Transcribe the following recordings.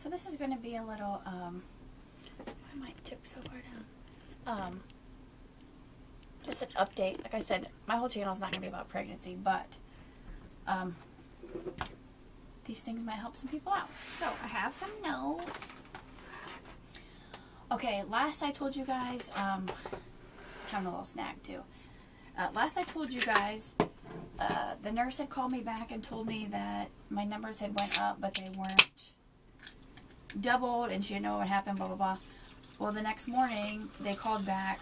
So this is going to be a little, why am I tipped so far down? Just an update. Like I said, my whole channel is not going to be about pregnancy, but these things might help some people out. So I have some notes. Okay, last I told you guys, having a little snack too. Last I told you guys, the nurse had called me back and told me that my numbers had went up, but they weren't doubled, and she didn't know what happened, blah, blah, blah. Well, the next morning, they called back,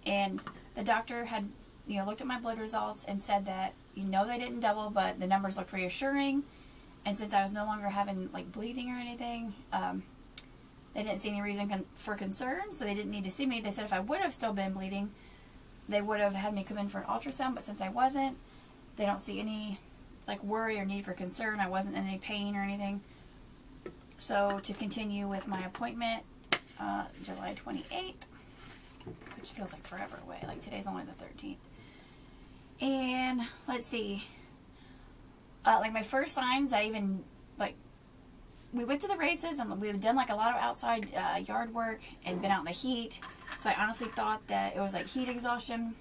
and the doctor had, looked at my blood results and said that, they didn't double, but the numbers looked reassuring, and since I was no longer having, bleeding or anything, they didn't see any reason for concern, so they didn't need to see me. They said if I would have still been bleeding, they would have had me come in for an ultrasound, but since I wasn't, they don't see any, worry or need for concern. I wasn't in any pain or anything. So, to continue with my appointment, July 28th, which feels like forever away. Today's only the 13th. And, let's see. My first signs, we went to the races, and we've done, a lot of outside yard work and been out in the heat. So, I honestly thought that it was, heat exhaustion.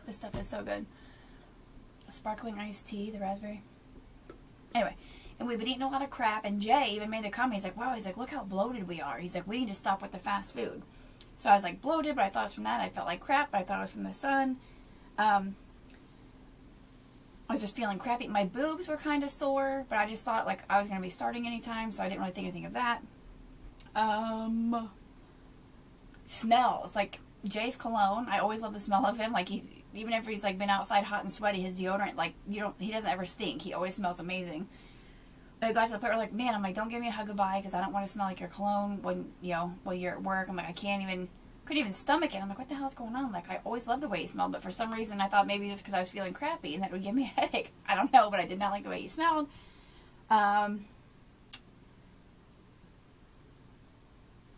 This stuff is so good. A sparkling iced tea, the raspberry. Anyway, and we've been eating a lot of crap, and Jay even made the comment, he's like, wow, look how bloated we are. He's like, we need to stop with the fast food. So I was bloated, but I thought it was from that. I felt like crap, but I thought it was from the sun. I was just feeling crappy. My boobs were kind of sore, but I just thought, I was going to be starting anytime, so I didn't really think anything of that. Smells. Jay's cologne, I always love the smell of him. Even if he's been outside hot and sweaty, his deodorant, he doesn't ever stink. He always smells amazing. But it got to the point where man, I'm don't give me a hug goodbye because I don't want to smell like your cologne when, while you're at work. I'm I couldn't even stomach it. I'm what the hell is going on? I always loved the way he smelled, but for some reason I thought maybe just because I was feeling crappy and that would give me a headache. I don't know, but I did not like the way he smelled. I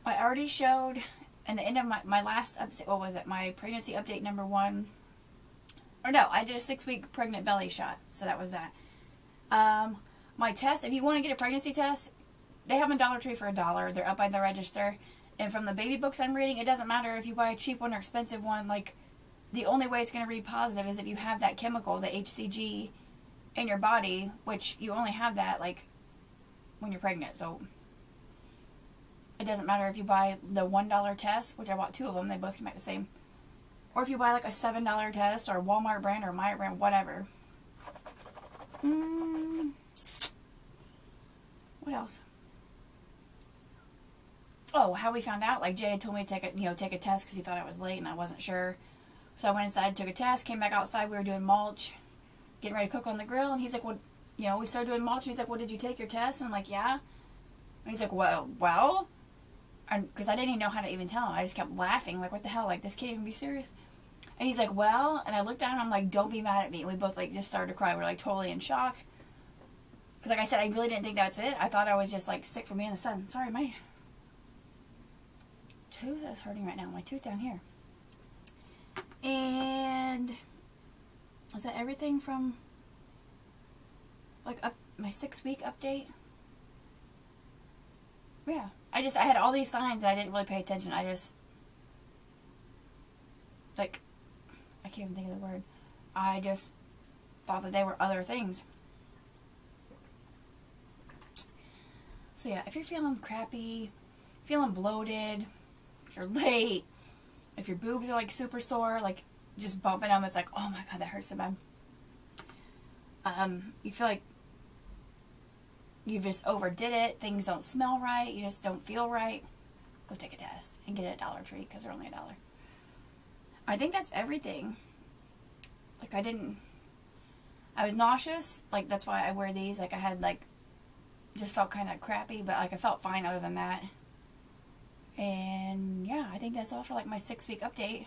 already showed in the end of my last episode, what was it? My pregnancy update number 1. Or no, I did a 6-week pregnant belly shot. So that was that. My test, if you want to get a pregnancy test, they have them Dollar Tree for $1. They're up by the register. And from the baby books I'm reading, it doesn't matter if you buy a cheap one or expensive one. The only way it's going to read positive is if you have that chemical, the HCG, in your body, which you only have that, when you're pregnant. So it doesn't matter if you buy the $1 test, which I bought 2 of them. They both came out the same. Or if you buy a $7 test or Walmart brand or Meijer brand, whatever. What else? Oh, how we found out. Jay had told me to take a test because he thought I was late and I wasn't sure. So I went inside, took a test, came back outside. We were doing mulch, getting ready to cook on the grill. And he's like, well, we started doing mulch. And he's like, well, did you take your test? And I'm yeah. And he's like, well. Because I didn't even know how to even tell him. I just kept laughing. What the hell? This can't even be serious. And he's like, well. And I looked at him. I'm don't be mad at me. And we both just started to cry. We're totally in shock. Because I said, I really didn't think that's it. I thought I was just sick from being in the sun. Sorry, my tooth is hurting right now. My tooth down here. And is that everything from my 6-week update? Yeah. I had all these signs. I didn't really pay attention. I just, I can't even think of the word. I just thought that they were other things. So yeah, if you're feeling crappy, feeling bloated, if you're late, if your boobs are super sore, just bumping them, it's oh my god, that hurts so bad. You feel you just overdid it, things don't smell right, you just don't feel right, go take a test and get it at Dollar Tree because they're only $1. I think that's everything. I was nauseous, that's why I wear these, I had just felt kind of crappy, but I felt fine other than that. And yeah, I think that's all for my 6-week update.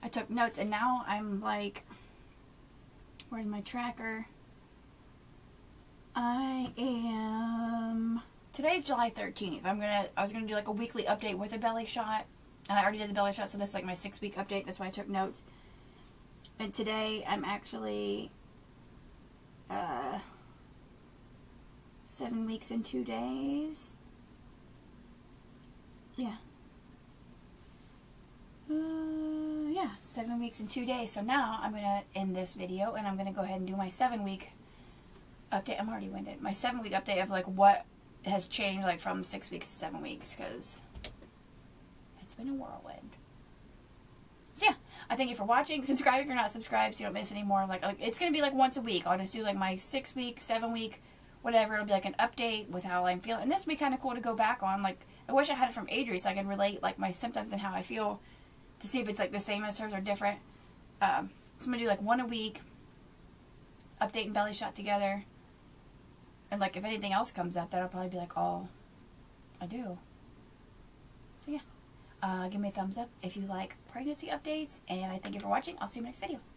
I took notes and now I'm where's my tracker? Today's July 13th. I was gonna do a weekly update with a belly shot. And I already did the belly shot, so this is my 6-week update. That's why I took notes. And today I'm actually 7 weeks and 2 days. Yeah. Yeah, 7 weeks and 2 days. So now I'm going to end this video and I'm going to go ahead and do my 7-week update. I'm already winded. My 7-week update of like what has changed like from 6 weeks to 7 weeks, because it's been a whirlwind. So yeah, I thank you for watching. Subscribe if you're not subscribed so you don't miss any more. Like it's going to be like once a week. I'll just do like my 6-week, 7-week, whatever. It'll be like an update with how I'm feeling. And this would be kind of cool to go back on. Like, I wish I had it from Adri so I could relate like my symptoms and how I feel to see if it's like the same as hers or different. So I'm going to do like one a week, update and belly shot together. And like if anything else comes up, that'll probably be like all I do. So yeah. Give me a thumbs up if you like pregnancy updates, and I thank you for watching. I'll see you in the next video.